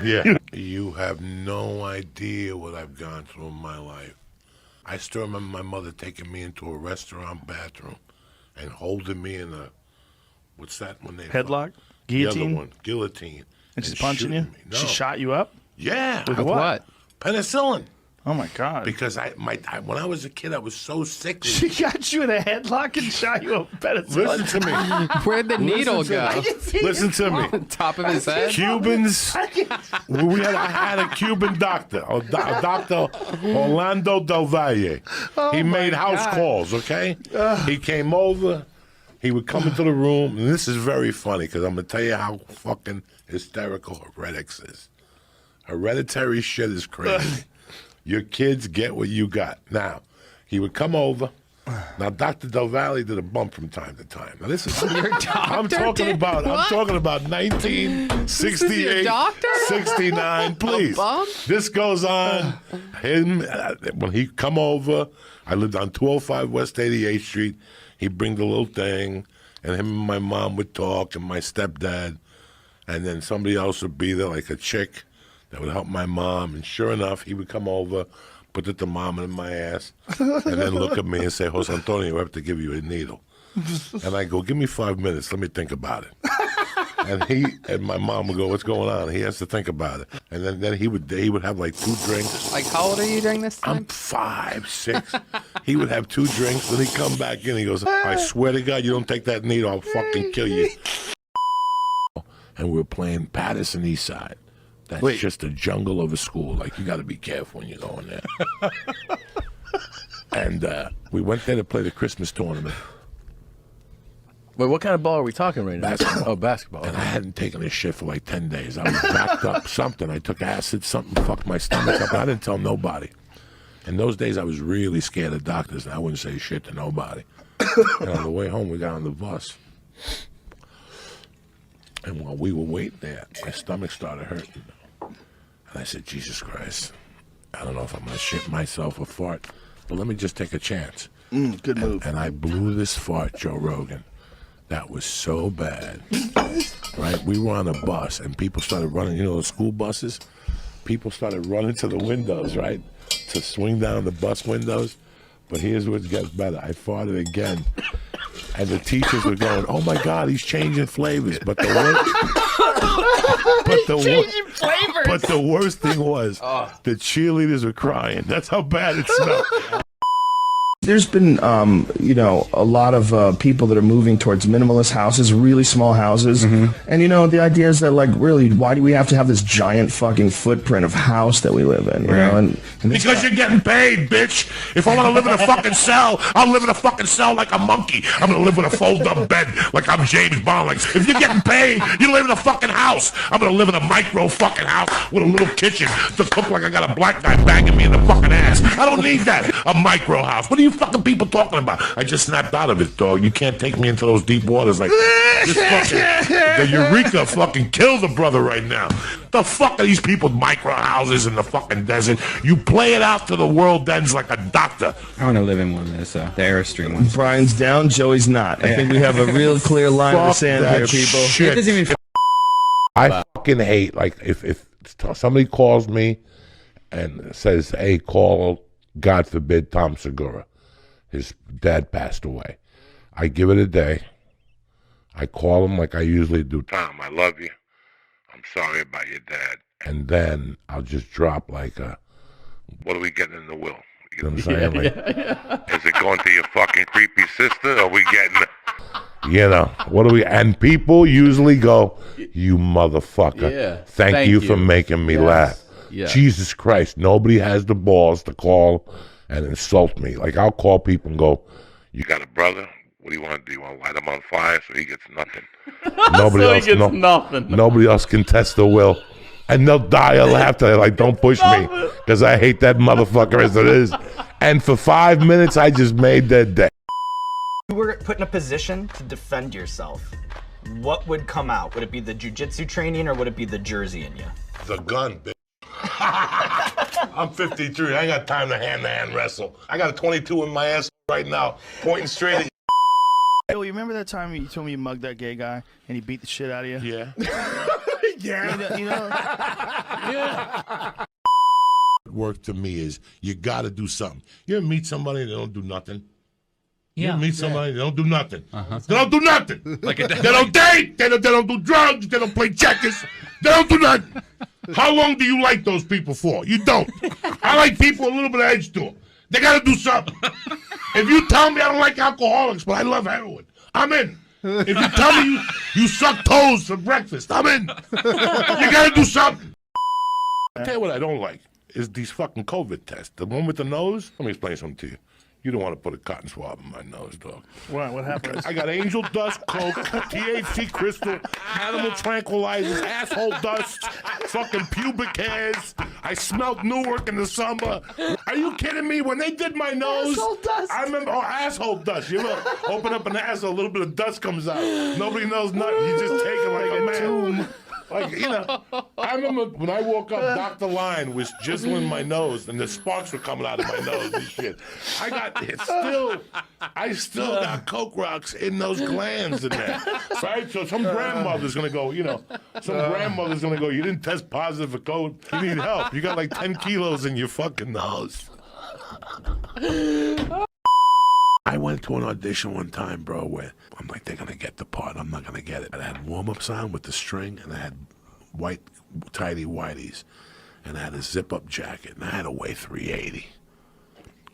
Yeah. You have no idea what I've gone through in my life. I still remember my mother taking me into a restaurant bathroom and holding me in a, what's that one they Headlock? The Guillotine? other one, guillotine. And she's punching you? Me. No. She shot you up? Yeah. With what? Penicillin. Oh, my God. Because when I was a kid, I was so sickly. She got you in a headlock and shot you up penicillin. Listen to me. Where'd the needle go? Listen to me. On top of his head? Cubans. I had a Cuban doctor, Dr. Orlando Del Valle. He made house calls, okay? He came over. He would come into the room, and this is very funny because I'm going to tell you how fucking hysterical heretics is. Hereditary shit is crazy. Your kids get what you got. Now, he would come over. Now, Dr. Del Valle did a bump from time to time. Now, this is I'm talking about 1968, 69. Please, this goes on. Him when he come over, I lived on 205 West 88th Street. He'd bring the little thing, and him and my mom would talk, and my stepdad, and then somebody else would be there, like a chick that would help my mom. And sure enough, he would come over, put the thermometer in my ass, and then look at me and say, Jose Antonio, I have to give you a needle. And I go, give me 5 minutes. Let me think about it. And my mom would go, what's going on? He has to think about it. And then he would have like 2 drinks. Like, how old are you during this time? I'm 5, 6. He would have 2 drinks, then he'd come back in. He goes, I swear to God, you don't take that needle, I'll fucking kill you. And we were playing Patterson East Side. That's just a jungle of a school. Like, you got to be careful when you go in there. And we went there to play the Christmas tournament. Wait, what kind of ball are we talking right now? Basketball. Oh, basketball. And I hadn't taken a shit for like 10 days. I was backed up something. I took acid, something fucked my stomach up. I didn't tell nobody. In those days, I was really scared of doctors, and I wouldn't say shit to nobody. And on the way home, we got on the bus. And while we were waiting there, my stomach started hurting. And I said, Jesus Christ, I don't know if I'm going to shit myself or fart, but let me just take a chance. Good move. And I blew this fart, Joe Rogan. That was so bad. Right? We were on a bus, and people started running, you know, the school buses? People started running to the windows, right? To swing down the bus windows. But here's what gets better. I farted again. And the teachers were going, oh, my God, he's changing flavors. But the worst thing was the cheerleaders were crying. That's how bad it smelled. There's been, you know, a lot of people that are moving towards minimalist houses, really small houses. And, you know, the idea is that, like, really, why do we have to have this giant fucking footprint of house that we live in, you know? And because you're getting paid, bitch. If I want to live in a fucking cell, I'll live in a fucking cell like a monkey. I'm going to live with a fold-up bed like I'm James Bond. Like, if you're getting paid, you live in a fucking house. I'm going to live in a micro fucking house with a little kitchen to cook like I got a black guy banging me in the fucking ass. I don't need that. A micro house. What are you fucking people talking about? I just snapped out of it, dog. You can't take me into those deep waters like that. This fucking, the Eureka fucking killed the brother right now. The fuck are these people micro houses in the fucking desert? You play it out to the world ends like a doctor. I want to live in one of those, the Airstream ones. Brian's down, Joey's not. I think we have a real clear line in the sand here, people. Shit. It doesn't even I fucking hate, like, if somebody calls me and says, hey, call, God forbid, Tom Segura. His dad passed away. I give it a day. I call him like I usually do. Tom, I love you. I'm sorry about your dad. And then I'll just drop like what are we getting in the will? You know what I'm saying? Is it going to your fucking creepy sister? Or are we getting, you know, what do we, and people usually go, you motherfucker. Yeah. Thank you for making me laugh. Yeah. Jesus Christ, nobody has the balls to call and insult me. Like, I'll call people and go, you got a brother? What do you want to do? You want to light him on fire so he gets nothing? Nobody else can test the will. And they'll die of laughter. They're like, don't push me, because I hate that motherfucker as it is. And for 5 minutes, I just made their day. If you were put in a position to defend yourself, what would come out? Would it be the jiu-jitsu training, or would it be the Jersey in you? The gun, bitch. I'm 53. I ain't got time to hand-to-hand wrestle. I got a 22 in my ass right now, pointing straight at you. Yo, you remember that time you told me you mugged that gay guy and he beat the shit out of you? Yeah. Yeah. Yeah. Work to me is you got to do something. You ever meet somebody that don't do nothing? You ever meet somebody that don't do nothing? They don't do nothing. They don't date. They don't do drugs. They don't play checkers. They don't do nothing. How long do you like those people for? You don't. I like people with a little bit of edge to them. They got to do something. If you tell me I don't like alcoholics, but I love heroin, I'm in. If you tell me you suck toes for breakfast, I'm in. You got to do something. I'll tell you what I don't like is these fucking COVID tests. The one with the nose, let me explain something to you. You don't want to put a cotton swab in my nose, dog. What happened? I got angel dust, coke, THC crystal, animal tranquilizers, asshole dust, fucking pubic hairs. I smelled Newark in the summer. Are you kidding me? When they did my nose, Asshole dust. I remember asshole dust. You know, open up an asshole, a little bit of dust comes out. Nobody knows nothing. You just take it like a man. Like, you know, I remember when I woke up, Dr. Line was jizzling my nose and the sparks were coming out of my nose and shit. I still got Coke rocks in those glands in there, right? So some grandmother's gonna go, you know, you didn't test positive for COVID, you need help. You got like 10 kilos in your fucking nose. I went to an audition one time, bro, where I'm like, they're gonna get the part, I'm not gonna get it. I had warm-ups on with the string, and I had white tidy whities, and I had a zip-up jacket, and I had to weigh 380.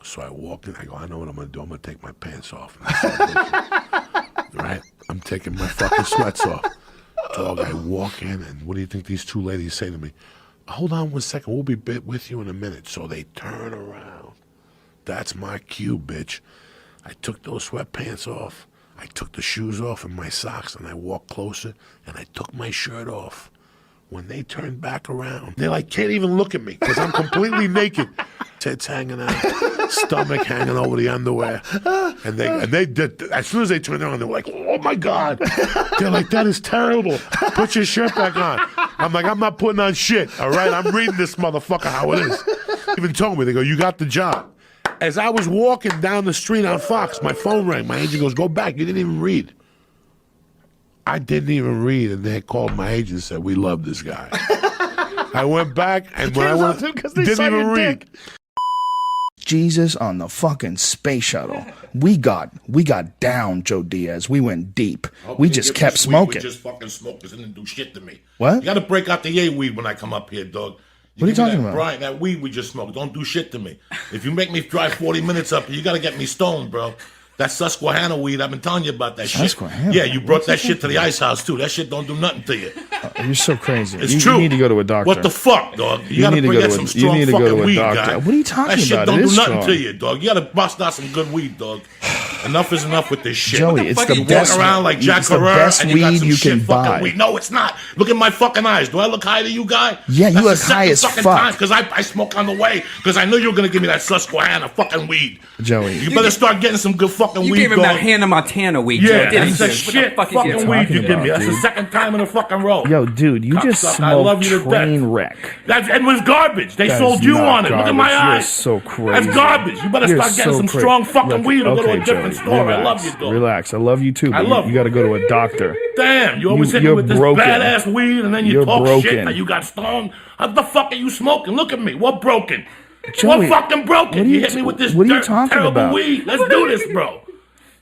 So I walked in, I go, I know what I'm gonna do, I'm gonna take my pants off. Right? I'm taking my fucking sweats off. Dog, I walk in, and what do you think these two ladies say to me? Hold on 1 second, we'll be with you in a minute. So they turn around. That's my cue, bitch. I took those sweatpants off, I took the shoes off and my socks, and I walked closer, and I took my shirt off. When they turned back around, they like can't even look at me because I'm completely naked. Tits hanging out, stomach hanging over the underwear. And they did, as soon as they turned around, they were like, oh my God. They're like, that is terrible. Put your shirt back on. I'm like, I'm not putting on shit, all right? I'm reading this motherfucker how it is. Even told me, they go, you got the job. As I was walking down the street on Fox, my phone rang. My agent goes, go back. You didn't even read. I didn't even read, and they called my agent and said, we love this guy. I went back, and when I went, didn't even read. Jesus on the fucking space shuttle. We got down, Joe Diaz. We went deep. We just kept smoking. We just fucking smoked. This didn't do shit to me. What? You got to break out the yay weed when I come up here, dog. What are you talking about? Brian, that weed we just smoked, don't do shit to me. If you make me drive 40 minutes up here, you got to get me stoned, bro. That Susquehanna weed, I've been telling you about that shit. Susquehanna? Yeah, you brought that shit to the ice house, too. That shit don't do nothing to you. You're so crazy. It's true. You need to go to a doctor. What the fuck, dog? You got to bring out some strong fucking weed, guy. What are you talking about? That shit don't do nothing to you, dog. You got to bust out some good weed, dog. Enough is enough with this shit. Joey, it's the best. Walk around like Jack It's the Herrera best and you got weed some you shit can fucking buy. weed. No, it's not. Look at my fucking eyes. Do I look high to you, guy? Yeah, you look high as fuck. Because I smoke on the way. Because I knew you were gonna give me that Susquehanna fucking weed. Joey, You better start getting some good fucking weed, You gave him dog. that Hannah Montana weed, Yeah, Joe, didn't that's the you? shit What the fuck is fucking he weed you talking give me. about, That's the dude? second time in a fucking row. yo, dude, you just Cocksucker, I love you to smoked train death. wreck. It was garbage. They That sold is you not on it. Look at my garbage. eyes. You're so crazy. That's garbage. You better You're start getting so some crazy. strong fucking Look, weed or go to a okay, different Joey, store. I relax, love you, dog. Relax. I love you too, I but love you you. got to go to a doctor. Damn, you always hit me you're with this broken. badass weed and then you You're talk broken. shit that you got stoned. What the fuck are you smoking? Look at me. What broken? Joey, what fucking broken? what are you hit me with this what are you talking terrible about? weed. Let's do this, bro.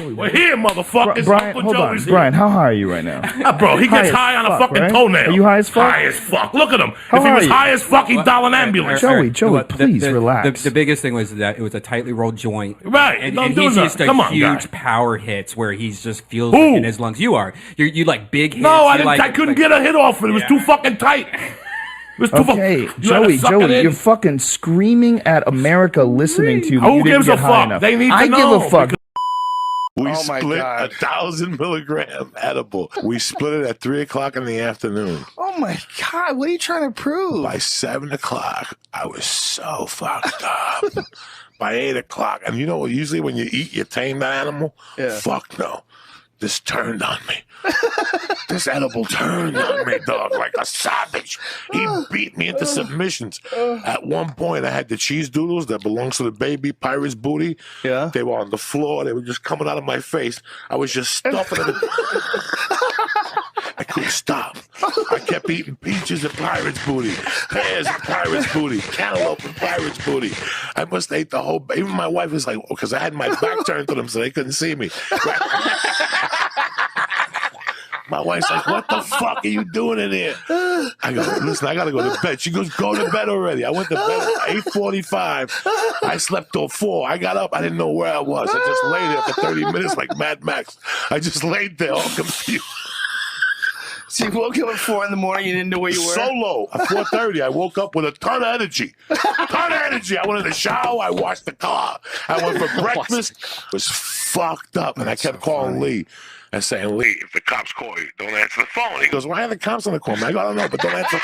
We're here, motherfuckers. Brian, Uncle hold on. Joey's Brian, here. how high are you right now? Bro, he gets as high on a fuck, fucking right? toenail. Are you high as fuck? High as fuck. Look at him. How if he high was are you? high as fuck, he'd dial an ambulance. Joey, Well, please relax. The biggest thing was that it was a tightly rolled joint. Right, And, don't and do he's that. used to Come on, huge guy. power hits where he's just feels Who? like in his lungs. You are. You like big hits. No, I you didn't. like, I couldn't like, get a hit off it. It was too fucking tight. It was too Okay, fucking. You had to suck it Joey, in. you're fucking screaming at America listening to you. Who You didn't gives a get high fuck? enough. They need to I know, give a fuck. We Oh my split God. 1,000 milligram edible. We split it at 3 o'clock in the afternoon. Oh my God, what are you trying to prove? By 7 o'clock, I was so fucked up. By 8 o'clock, and you know what? Usually when you eat, you tame that animal. Yeah. Fuck no. This turned on me. This edible turned on me, dog, like a savage. He beat me into submissions. At one point, I had the cheese doodles that belongs to the baby pirate's booty. Yeah. They were on the floor. They were just coming out of my face. I was just stuffing it. I couldn't stop. I kept eating peaches and pirate's booty, pears and pirate's booty, cantaloupe and pirate's booty. I must have ate the whole. Even my wife was like, because I had my back turned to them so they couldn't see me. My wife's like, what the fuck are you doing in here? I go, listen, I got to go to bed. She goes, go to bed already. I went to bed at 8:45. I slept till 4. I got up. I didn't know where I was. I just lay there for 30 minutes like Mad Max. I just laid there all confused. So you woke up at 4 in the morning, you didn't know where you were? Solo. At 4:30, I woke up with a ton of energy. I went in the shower. I washed the car. I went for breakfast. It was fucked up. And I kept calling Lee. And saying, Lee, if the cops call you, don't answer the phone. He goes, why are the cops on the call? I go, I don't know, but don't answer.